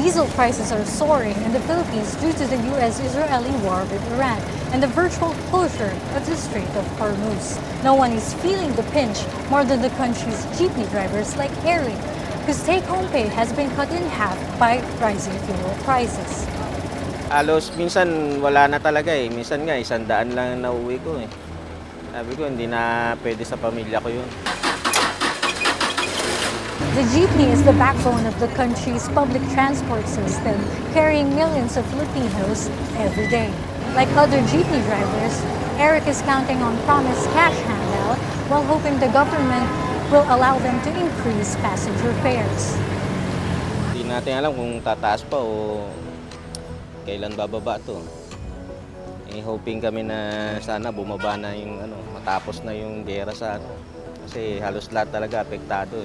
Diesel prices are soaring in the Philippines due to the U.S.-Israeli war with Iran and the virtual closure of the Strait of Hormuz. No one is feeling the pinch more than the country's jeepney drivers like Eric, whose take-home pay has been cut in half by rising fuel prices. Halos minsan wala na talaga eh. Minsan nga 100 lang nauwi ko eh. Sabi ko hindi na pwede sa pamilya ko yun. The jeepney is the backbone of the country's public transport system, carrying millions of Filipinos every day. Like other jeepney drivers, Eric is counting on promised cash handout while hoping the government will allow them to increase passenger fares. Hindi natin alam kung tataas pa o kailan bababa to. Hoping kami na sana bumaba na yung matapos na yung gera sa Kasi halos lahat talaga apektado.